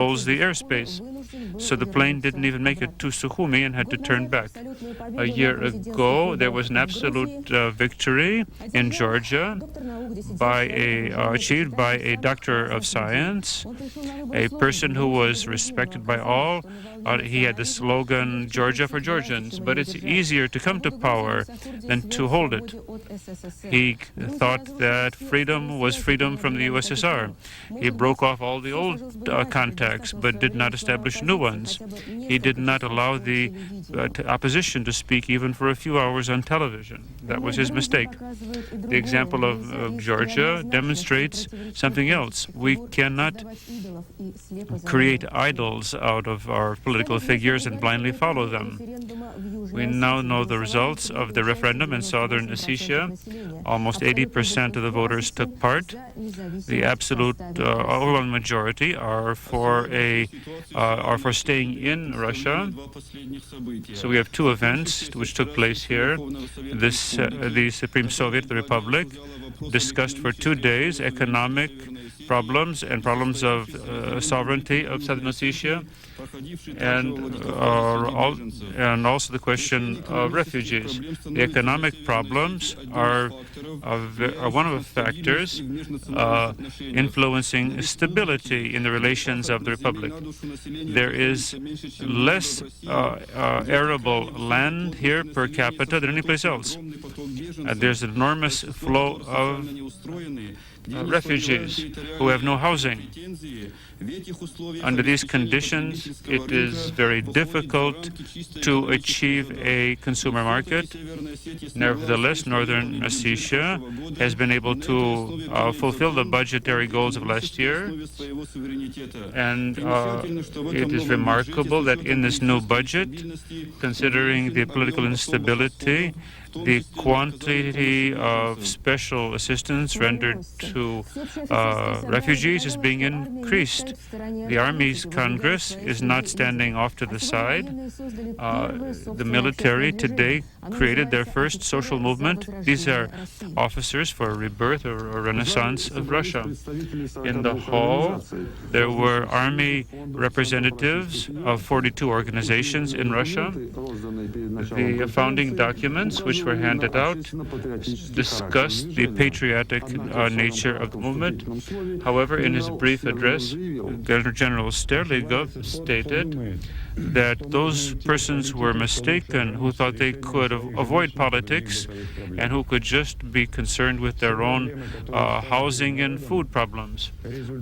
controls the airspace. So the plane didn't even make it to Sukhumi and had to turn back. A year ago, there was an absolute victory in Georgia achieved by a doctor of science, a person who was respected by all. He had the slogan, Georgia for Georgians, but it's easier to come to power than to hold it. He thought that freedom was freedom from the USSR. He broke off all the old contacts, but did not establish new ones. He did not allow the opposition to speak even for a few hours on television. That was his mistake. The example of Georgia demonstrates something else. We cannot create idols out of our political figures and blindly follow them. We now know the results of the referendum in southern Ossetia. Almost 80% of the voters took part. The absolute overwhelming majority are for staying in Russia. So we have two events which took place here. The Supreme Soviet, the Republic, discussed for 2 days economic problems and problems of sovereignty of Southern Ossetia, and also the question of refugees. The economic problems are one of the factors influencing stability in the relations of the Republic. There is less arable land here per capita than any place else. There's an enormous flow of refugees who have no housing. Under these conditions, it is very difficult to achieve a consumer market. Nevertheless, Northern Ossetia has been able to fulfill the budgetary goals of last year. And it is remarkable that in this new budget, considering the political instability, the quantity of special assistance rendered to refugees is being increased. The Army's Congress is not standing off to the side. The military today created their first social movement. These are officers for a rebirth or a renaissance of Russia. In the hall, there were Army representatives of 42 organizations in Russia. The founding documents, which were handed out, discussed the patriotic nature of the movement. However, in his brief address, General Sterligov stated that those persons were mistaken who thought they could avoid politics and who could just be concerned with their own housing and food problems.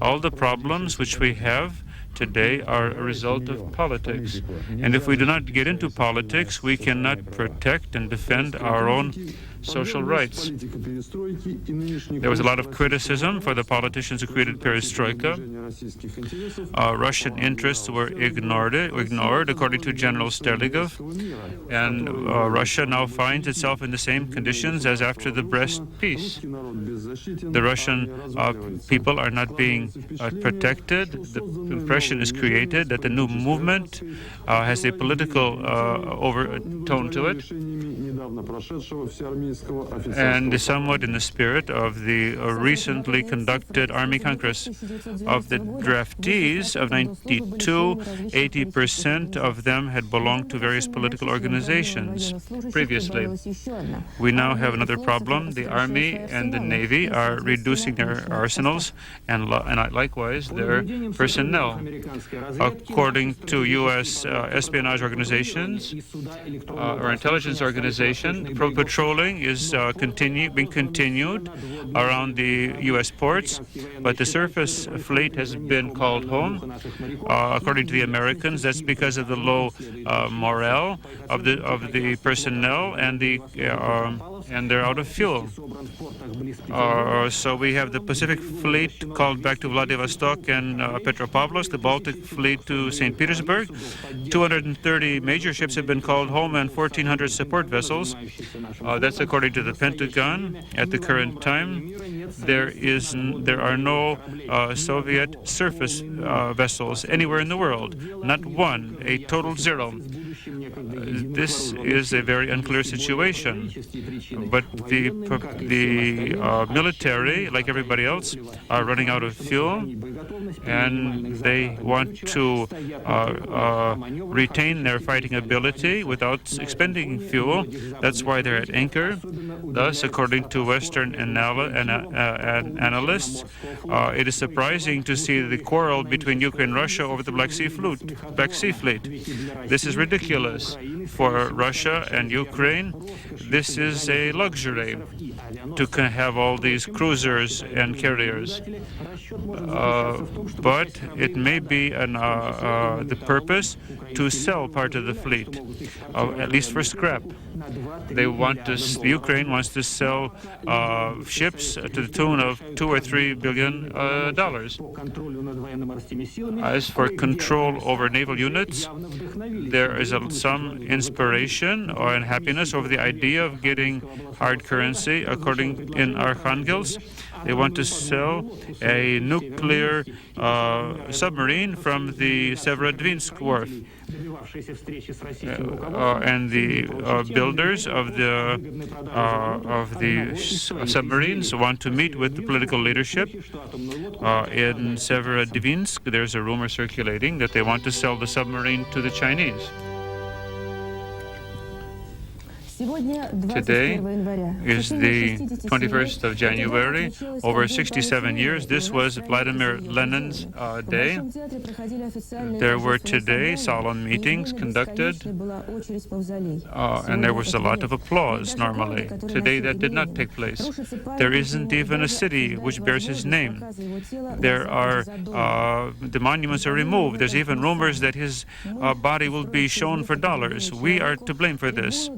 All the problems which we have today are a result of politics. And if we do not get into politics, we cannot protect and defend our own social rights. There was a lot of criticism for the politicians who created perestroika. Russian interests were ignored, according to General Sterligov, and Russia now finds itself in the same conditions as after the Brest peace. The Russian people are not being protected. The impression is created that the new movement has a political overtone to it, and somewhat in the spirit of the recently conducted Army Congress. Of the draftees of 92, 80% of them had belonged to various political organizations previously. We now have another problem. The Army and the Navy are reducing their arsenals and likewise their personnel. According to U.S. espionage organizations or intelligence organization, patrolling is being continued around the U.S. ports, but the surface fleet has been called home. According to the Americans, that's because of the low morale of the personnel, and they're out of fuel. So we have the Pacific Fleet called back to Vladivostok and Petropavlovsk, the Baltic Fleet to St. Petersburg. 230 major ships have been called home and 1,400 support vessels. That's according to the Pentagon. At the current time, there are no Soviet surface vessels anywhere in the world. Not one, a total zero. This is a very unclear situation. But the military, like everybody else, are running out of fuel. and they want to retain their fighting ability without expending fuel. That's why they're at anchor. Thus, according to Western analysts, it is surprising to see the quarrel between Ukraine and Russia over the Black Sea Fleet. This is ridiculous. For Russia and Ukraine, this is a luxury to have all these cruisers and carriers. But it may be the purpose to sell part of the fleet, at least for scrap. Ukraine wants to sell ships to the tune of $2 or $3 billion. As for control over naval units, there is some inspiration and happiness over the idea of getting hard currency. According in Arkhangelsk, they want to sell a nuclear submarine from the Severodvinsk wharf. And the builders of the submarines want to meet with the political leadership. In Severodvinsk, there's a rumor circulating that they want to sell the submarine to the Chinese. Today is the 21st of January. Over 67 years, this was Vladimir Lenin's day. There were today solemn meetings conducted, and there was a lot of applause normally. Today that did not take place. There isn't even a city which bears his name. The monuments are removed. There's even rumors that his body will be shown for dollars. We are to blame for this.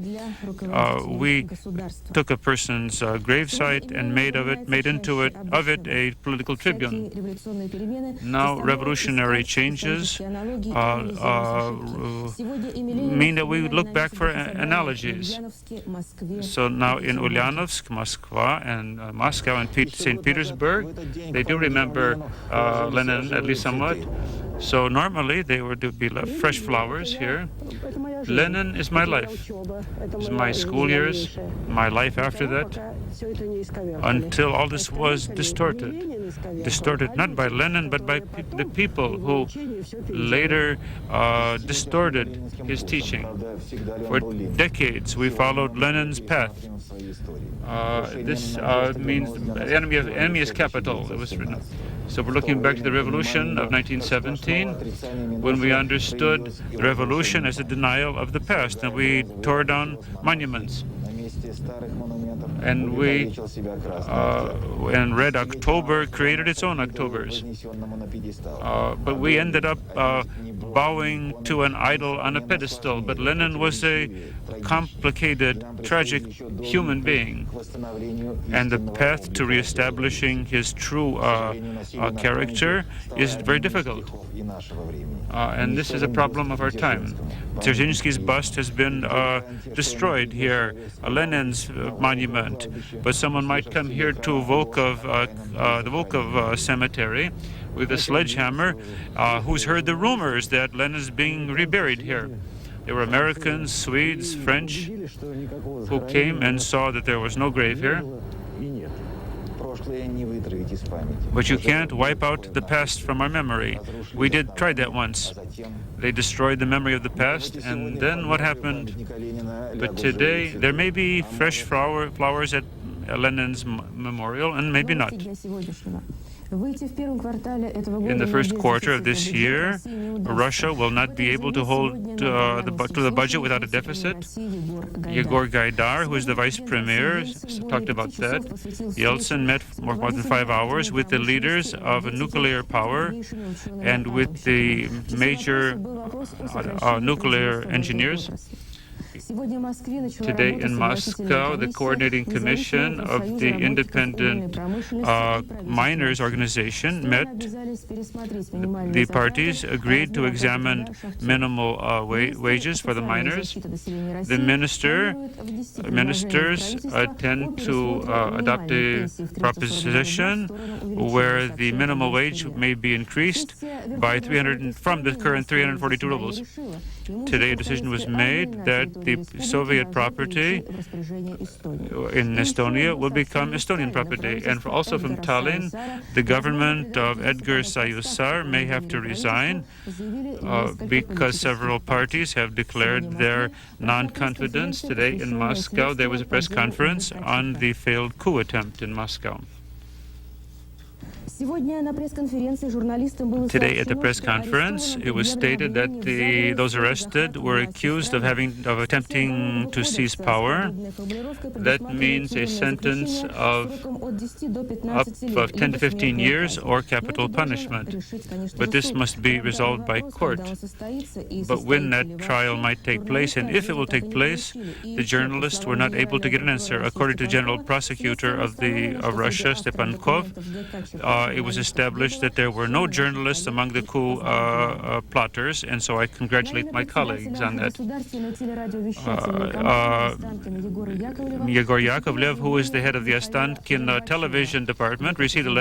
We took a person's gravesite and made of it a political tribune. Now, revolutionary changes mean that we look back for analogies. So now in Ulyanovsk, Moscow, and St. Petersburg, they do remember Lenin at least somewhat. So normally they were to be fresh flowers here. Lenin is my life. It's my school years, my life after that, until all this was distorted. Distorted not by Lenin, but by the people who later distorted his teaching. For decades, we followed Lenin's path. This means the enemy is capital. It was written. So we're looking back to the revolution of 1917, when we understood the revolution as a denial of the past, and we tore down monuments. And Red October created its own Octobers. But we ended up bowing to an idol on a pedestal. But Lenin was a complicated, tragic human being. And the path to reestablishing his true character is very difficult. And this is a problem of our time. Dzerzhinsky's bust has been destroyed here, Lenin's monument. But someone might come here to the Volkov cemetery with a sledgehammer, who's heard the rumors that Lenin is being reburied here. There were Americans, Swedes, French, who came and saw that there was no grave here. But you can't wipe out the past from our memory. We did try that once. They destroyed the memory of the past, and then what happened? But today, there may be fresh flowers at Lenin's memorial, and maybe not. In the first quarter of this year, Russia will not be able to hold to the budget without a deficit. Yegor Gaidar, who is the vice premier, talked about that. Yeltsin met for more than 5 hours with the leaders of nuclear power and with the major nuclear engineers. Today in Moscow, the coordinating commission of the independent miners organization met. The parties agreed to examine minimal wages for the miners. The ministers intend to adopt a proposition where the minimum wage may be increased by from the current 342 rubles. Today, a decision was made that the Soviet property in Estonia will become Estonian property. And also from Tallinn, the government of Edgar Savisaar may have to resign because several parties have declared their non-confidence. Today in Moscow, there was a press conference on the failed coup attempt in Moscow. Today at the press conference, it was stated that those arrested were accused of attempting to seize power. That means a sentence of up of 10 to 15 years or capital punishment. But this must be resolved by court. But when that trial might take place, and if it will take place, the journalists were not able to get an answer. According to the General Prosecutor of Russia, Stepankov, it was established that there were no journalists among the coup plotters, and so I congratulate my colleagues on that. Yegor Yakovlev, who is the head of the Ostankino television department, received a letter